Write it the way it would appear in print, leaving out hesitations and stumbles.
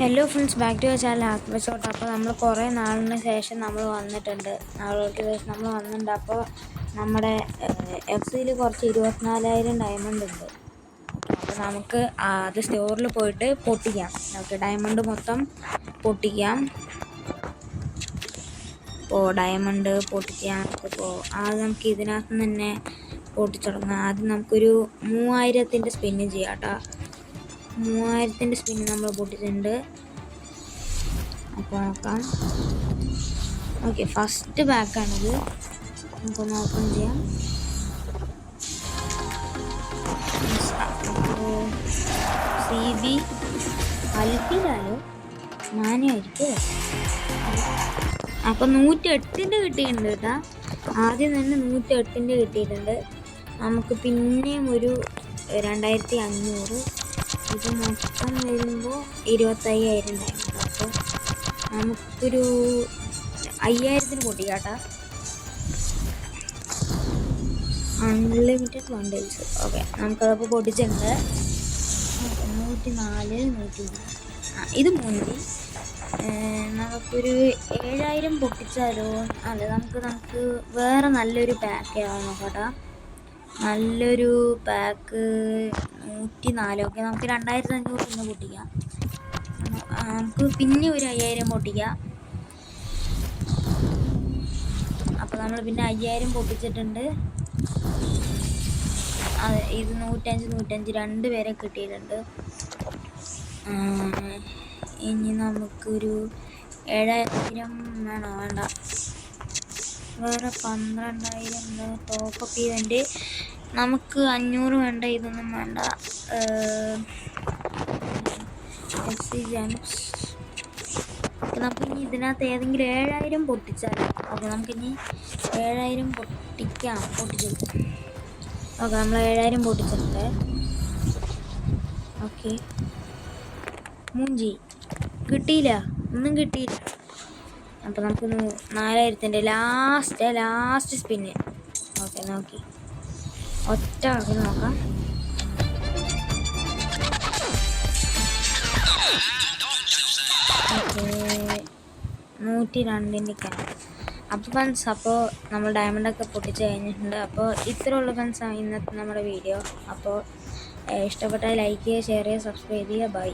Hello friends, back to channel ആത്മച്ചോട്ട്. അപ്പോൾ നമ്മൾ കുറേ നാളിന് ശേഷം നമ്മൾ വന്നിട്ടുണ്ട്. അപ്പോൾ നമ്മുടെ എഫ്സിയിൽ കുറച്ച് 24,000 ഡയമണ്ട് ഉണ്ട്. അപ്പോൾ നമുക്ക് അത് സ്റ്റോറിൽ പോയിട്ട് പൊട്ടിക്കാം. ഓക്കെ, ഡയമണ്ട് മൊത്തം പൊട്ടിക്കാം. ഇപ്പോൾ ഡയമണ്ട് പൊട്ടിക്കാം. ഇപ്പോൾ ആദ്യം നമുക്ക് ഇതിനകത്ത് നിന്ന് തന്നെ പൊട്ടിച്ചുടങ്ങാം. ആദ്യം നമുക്കൊരു 3000-ൻ്റെ സ്പിന്ന് ചെയ്യാം കേട്ടോ. 3000-ൻ്റെ സ്പിന്ന് നമ്മൾ പൊട്ടിച്ചിട്ടുണ്ട്. അപ്പോൾ നോക്കാം. ഓക്കെ, ഫസ്റ്റ് ബാക്കാണിത്. നമുക്കൊന്ന് ഓപ്പൺ ചെയ്യാം. അപ്പോൾ CB അൽഫിലാലോ മാനായിരിക്കും. അപ്പോൾ 108-ൻ്റെ കിട്ടിയിട്ടുണ്ട് കേട്ടോ. ആദ്യം തന്നെ 108-ൻ്റെ കിട്ടിയിട്ടുണ്ട്. നമുക്ക് പിന്നെയും ഒരു 2500. ഇത് മൊത്തം വരുമ്പോൾ 25,000 ഉണ്ടായിരുന്നു. അപ്പോൾ നമുക്കൊരു 5000-ന് പൊട്ടിക്കാം കേട്ടോ. Unlimited bundles. ഓക്കെ, നമുക്കതപ്പോൾ പൊട്ടിച്ചിട്ടുണ്ട്. 104, 120. ഇത് 3. നമുക്കൊരു 7000 പൊട്ടിച്ചാലോ? അല്ല, നമുക്ക് വേറെ നല്ലൊരു പാക്ക് ആവാം കേട്ടോ. നല്ലൊരു പാക്ക് 104. ഓക്കെ, നമുക്ക് 2500 ഒന്ന് പൊട്ടിക്കാം. നമുക്ക് പിന്നെ ഒരു 5000 പൊട്ടിക്കാം. അപ്പോൾ നമ്മൾ പിന്നെ 5000 പൊട്ടിച്ചിട്ടുണ്ട്. അതെ, ഇത് 105 2 പേരെ കിട്ടിയിട്ടുണ്ട്. ഇനി നമുക്കൊരു 7000 വേണോ? വേണ്ട, വേറെ 12,000 ടോപ്പപ്പ് ചെയ്തിട്ടുണ്ട്. നമുക്ക് 500 വേണ്ട, ഇതൊന്നും വേണ്ട. FC Gems. നമുക്കിനി ഇതിനകത്ത് ഏതെങ്കിലും 7000 പൊട്ടിച്ചാൽ. ഓക്കെ, നമുക്കിനി 7000 പൊട്ടിച്ചു. ഓക്കെ, നമ്മൾ 7000 പൊട്ടിച്ചിട്ടുണ്ട്. ഓക്കെ, മൂഞ്ചി കിട്ടിയില്ല, ഒന്നും കിട്ടിയില്ല. അപ്പോൾ നമുക്ക് 4000-ൻ്റെ ലാസ്റ്റ് സ്പിന്ന്. ഓക്കെ, നോക്കി ഒറ്റ കണക്കിന് നോക്കാം. ഓക്കെ, 102-ൻ്റെ ക്യാൻ. അപ്പോൾ ഫ്രണ്ട്സ്, അപ്പോൾ നമ്മൾ ഡയമണ്ടൊക്കെ പൊട്ടിച്ച് കഴിഞ്ഞിട്ടുണ്ട്. അപ്പോൾ ഇത്രയുള്ള ഫ്രണ്ട്സ് ഇന്നത്തെ നമ്മുടെ വീഡിയോ. അപ്പോൾ ഇഷ്ടപ്പെട്ടാൽ ലൈക്ക് ചെയ്യുക, ഷെയർ ചെയ്യുക, സബ്സ്ക്രൈബ് ചെയ്യുക. ബൈ.